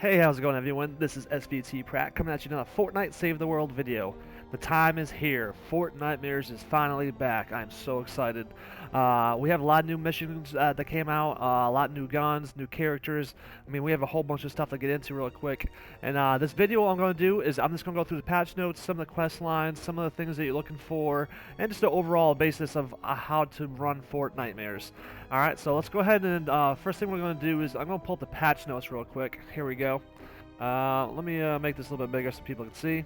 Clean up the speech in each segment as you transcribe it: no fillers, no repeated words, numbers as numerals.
Hey, how's it going everyone? This is SVT Pratt coming at you another Fortnite Save the World video. The time is here. Fortnitemares is finally back. I'm so excited. We have a lot of new missions that came out, a lot of new guns, new characters. I mean, we have a whole bunch of stuff to get into real quick. And this video I'm going to do is I'm just going to go through the patch notes, some of the quest lines, some of the things that you're looking for, and just the overall basis of how to run Fortnitemares. Alright, so let's go ahead and first thing we're going to do is I'm going to pull up the patch notes real quick. Here we go. Let me make this a little bit bigger so people can see.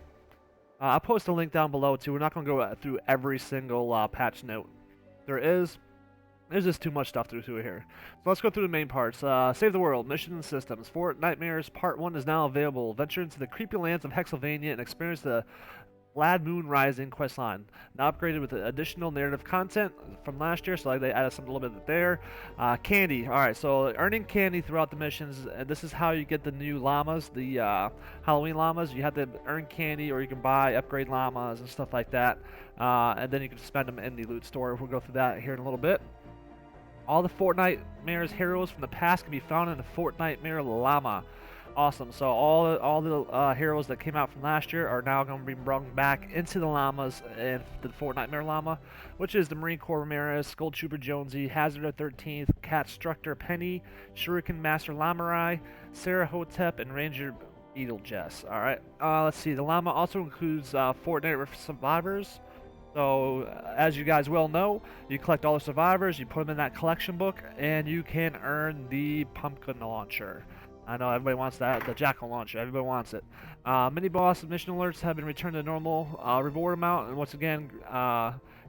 I'll post a link down below too. We're not going to go through every single patch note. There's just too much stuff to do here. So let's go through the main parts. Save the world, mission and systems. Fortnitemares Part 1 is now available. Venture into the creepy lands of Hexylvania and experience the Glad Moon Rising questline. Now upgraded with additional narrative content from last year, so they added something a little bit there. Candy. Alright, so earning candy throughout the missions. This is how you get the new llamas, the Halloween llamas. You have to earn candy, or you can buy upgrade llamas and stuff like that. And then you can spend them in the loot store. We'll go through that here in a little bit. All the Fortnitemares heroes from the past can be found in the Fortnitemare llama. Awesome. So all the heroes that came out from last year are now going to be brought back into the llamas and the Fortnitemare llama, which is the Marine Corps Ramirez, Skull Trooper Jonesy, Hazard the 13th, Cat Structor Penny, Shuriken Master Lamarai, Sarah Hotep, and Ranger Beetle Jess. All right. Let's see. The llama also includes Fortnite survivors. So, as you guys well know, you collect all the survivors, you put them in that collection book, and you can earn the pumpkin launcher. I know everybody wants that, the jackal launcher, everybody wants it. Mini boss mission alerts have been returned to normal reward amount, and once again,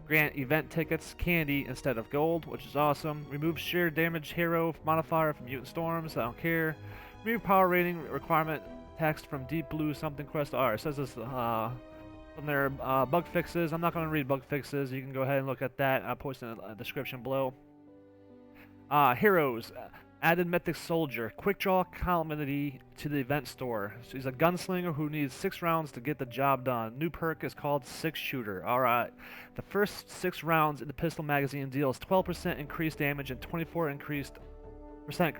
grant event tickets, candy instead of gold, which is awesome. Remove sheer damage hero modifier from mutant storms, I don't care. Remove power rating requirement text from deep blue something quest. Alright, it says this from their bug fixes. I'm not going to read bug fixes. You can go ahead and look at that. I'll post in the description below. Heroes. Added Mythic Soldier. Quick draw calamity to the event store. So he's a gunslinger who needs 6 rounds to get the job done. New perk is called 6 Shooter. Alright. The first 6 rounds in the pistol magazine deals 12% increased damage and 24%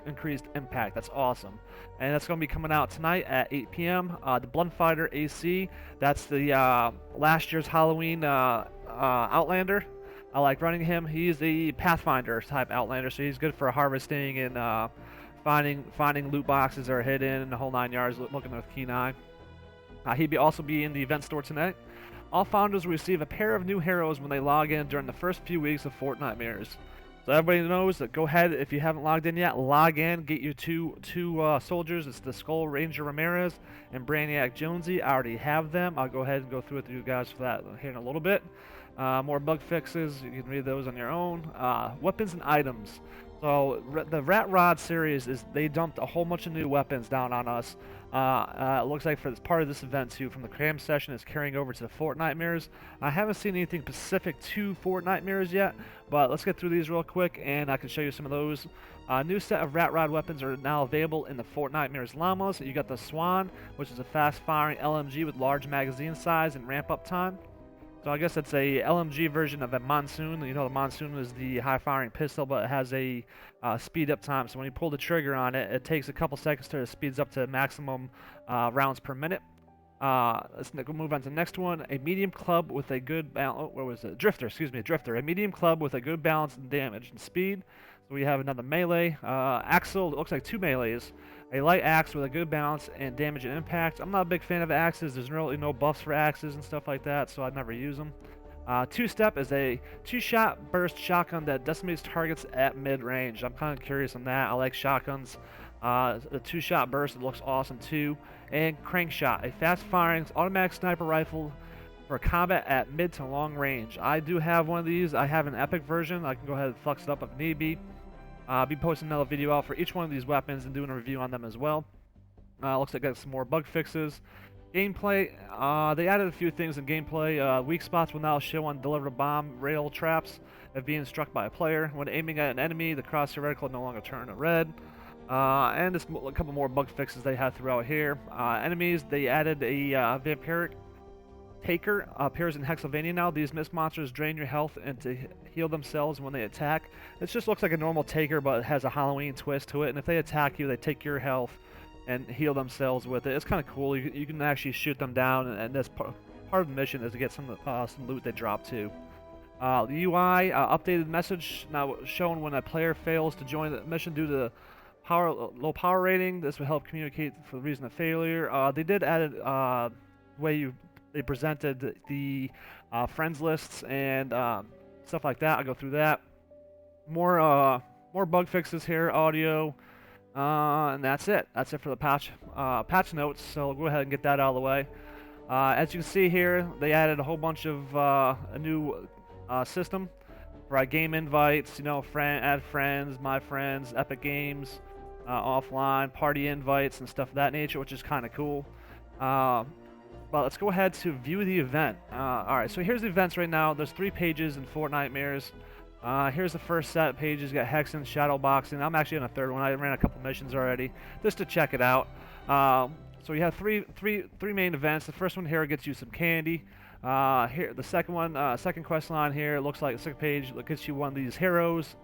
increased impact. That's awesome. And that's going to be coming out tonight at 8 p.m. The Bloodfighter AC, that's the last year's Halloween Outlander. I like running him. He's the Pathfinder type Outlander, so he's good for harvesting and finding loot boxes that are hidden and the whole 9 yards, looking with a keen eye. He'd also be in the event store tonight. All founders will receive a pair of new heroes when they log in during the first few weeks of Fortnitemares. So everybody knows that go ahead, if you haven't logged in yet, log in, get you two soldiers. It's the Skull Ranger Ramirez and Brainiac Jonesy. I already have them. I'll go ahead and go through with you guys for that here in a little bit. More bug fixes, you can read those on your own. Weapons and items. So the Rat Rod series they dumped a whole bunch of new weapons down on us. It looks like for this part of this event too, from the cram session, is carrying over to the Fortnitemares. I haven't seen anything specific to Fortnitemares yet, but let's get through these real quick, and I can show you some of those. New set of Rat Rod weapons are now available in the Fortnitemares llamas. You got the Swan, which is a fast-firing LMG with large magazine size and ramp-up time. So I guess it's a LMG version of a Monsoon. You know, the Monsoon is the high-firing pistol, but it has a speed-up time. So when you pull the trigger on it, it takes a couple seconds to speeds up to maximum rounds per minute. Let's move on to the next one. A medium club with a good balance. Oh, what was it? Drifter, excuse me, Drifter. A medium club with a good balance in damage and speed. So we have another melee. Axle, it looks like 2 melees. A light axe with a good balance and damage and impact. I'm not a big fan of axes. There's really no buffs for axes and stuff like that, so I'd never use them. Two-step is a 2-shot burst shotgun that decimates targets at mid-range. I'm kind of curious on that. I like shotguns. The 2-shot burst, it looks awesome too. And Crankshot, a fast-firing automatic sniper rifle for combat at mid to long range. I do have one of these. I have an epic version. I can go ahead and flex it up if need be. I'll be posting another video out for each one of these weapons and doing a review on them as well. Looks like I got some more bug fixes. Gameplay, they added a few things in gameplay. Weak spots will now show on delivered bomb rail traps if being struck by a player. When aiming at an enemy, the crosshair reticle will no longer turn to red. And just a couple more bug fixes they had throughout here. Enemies, they added a vampiric Taker appears in Hexylvania now. These mist monsters drain your health and to heal themselves when they attack. It just looks like a normal Taker, but it has a Halloween twist to it. And if they attack you, they take your health and heal themselves with it. It's kind of cool. You can actually shoot them down, and that's part of the mission is to get some loot they drop too. The UI updated message now showing when a player fails to join the mission due to low power rating. This will help communicate for the reason of failure. They did add way they presented the friends lists and stuff like that. I'll go through that. More bug fixes here, audio, and that's it. That's it for the patch notes. So we'll go ahead and get that out of the way. As you can see here, they added a whole bunch of a new system for game invites. You know, add friends, my friends, Epic Games, offline party invites and stuff of that nature, which is kind of cool. But let's go ahead to view the event. Alright, so here's the events right now. There's 3 pages in Fortnitemares. Here's the first set of pages. You got Hexen, Shadowboxing. I'm actually on a third one. I ran a couple missions already just to check it out. So you have three main events. The first one here gets you some candy. Here, the second one, second quest line here, it looks like the second page gets you one of these heroes,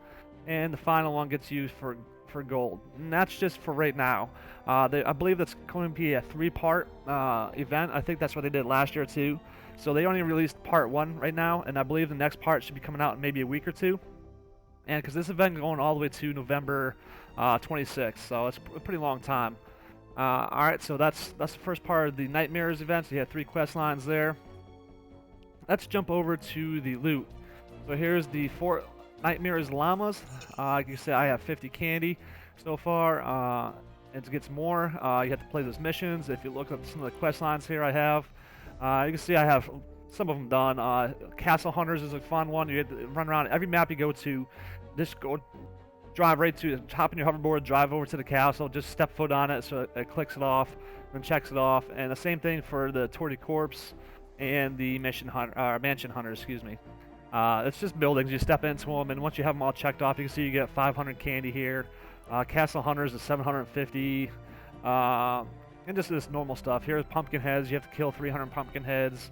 and the final one gets you for gold. And that's just for right now. I believe that's going to be a 3-part event. I think that's what they did last year too. So they only released part 1 right now, and I believe the next part should be coming out in maybe a week or two. And because this event is going all the way to November 26th, so it's a pretty long time. Alright, so that's the first part of the Nightmares event. So you have 3 quest lines there. Let's jump over to the loot. So here's the Fortnitemares llamas. Like you say, I have 50 candy so far. It gets more. You have to play those missions. If you look at some of the quest lines here I have, you can see I have some of them done. Castle Hunters is a fun one. You have to run around every map you go to. Just go drive right to hop in your hoverboard, drive over to the castle, just step foot on it so it clicks it off, then checks it off. And the same thing for the Torty Corpse and the Mansion Hunter, excuse me. It's just buildings. You step into them, and once you have them all checked off, you can see you get 500 candy here. Castle Hunters is 750. And just this normal stuff. Here's pumpkin heads. You have to kill 300 pumpkin heads.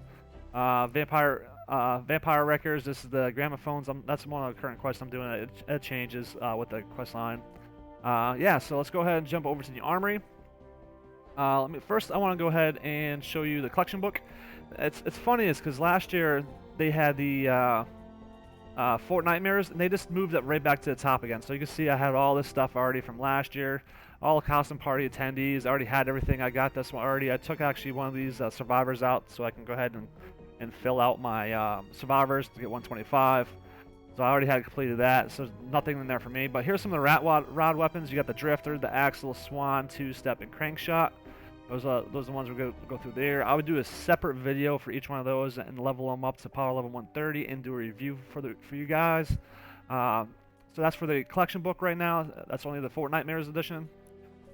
Vampire Wreckers. This is the gramophones. That's one of the current quests I'm doing. It changes with the quest line. Yeah, so let's go ahead and jump over to the armory. First, I want to go ahead and show you the collection book. It's funny is because last year they had the Fortnitemares, and they just moved it right back to the top again. So you can see I had all this stuff already from last year. All the costume party attendees. I already had everything. I got this one already. I took actually one of these survivors out so I can go ahead and fill out my survivors to get 125. So I already had completed that, so nothing in there for me. But here's some of the rod weapons. You got the Drifter, the Axle, Swan, Two-Step, and Crankshot. Those are the ones we'll go through there. I would do a separate video for each one of those and level them up to power level 130 and do a review for you guys. So that's for the collection book right now. That's only the Fortnitemares edition.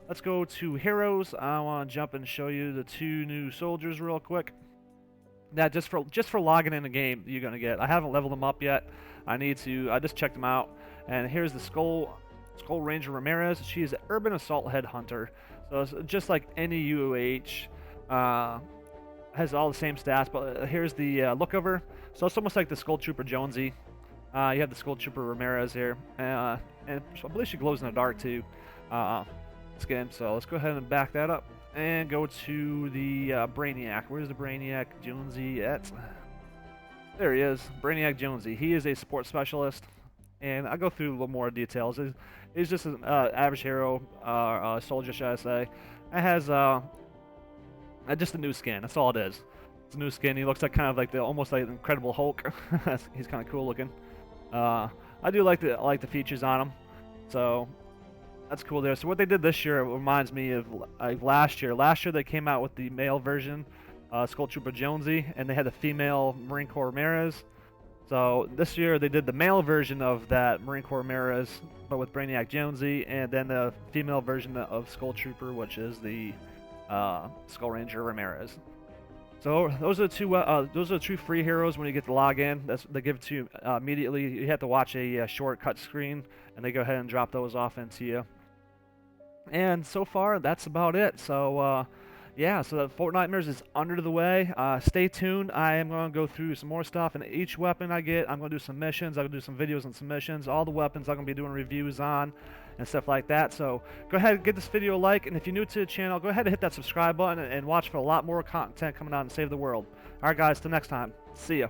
Let's go to heroes. I want to jump and show you the 2 new soldiers real quick. That just for logging in the game you're gonna get. I haven't leveled them up yet. I need to. I just checked them out. And here's the Skull Ranger Ramirez. She's an urban assault headhunter. So it's just like any UOH. Has all the same stats, but here's the look of her. So it's almost like the Skull Trooper Jonesy. You have the Skull Trooper Ramirez here, and I believe she glows in the dark too. Skin. So let's go ahead and back that up and go to the Brainiac. Where's the Brainiac Jonesy at? There he is, Brainiac Jonesy. He is a sports specialist, and I'll go through a little more details. He's just an average hero, soldier, should I say. It has just a new skin. That's all it is. It's a new skin. He looks like kind of like almost like the Incredible Hulk. He's kind of cool looking. I do like the features on him. So that's cool there. So what they did this year reminds me of like last year. Last year they came out with the male version, Skull Trooper Jonesy, and they had the female Marine Corps Ramirez. So this year they did the male version of that Marine Corps Ramirez, but with Brainiac Jonesy, and then the female version of Skull Trooper, which is the Skull Ranger Ramirez. So those are the two free heroes when you get to log in. They give it to you immediately. You have to watch a shortcut screen, and they go ahead and drop those off into you. And so far, that's about it. So, yeah, so the Fortnitemares is under the way. Stay tuned. I am going to go through some more stuff, and each weapon I get, I'm going to do some missions. I'm going to do some videos on some missions. All the weapons I'm going to be doing reviews on. and stuff like that. So go ahead and give this video a like, and if you're new to the channel, go ahead and hit that subscribe button and watch for a lot more content coming out and save the world. Alright guys, till next time. See ya.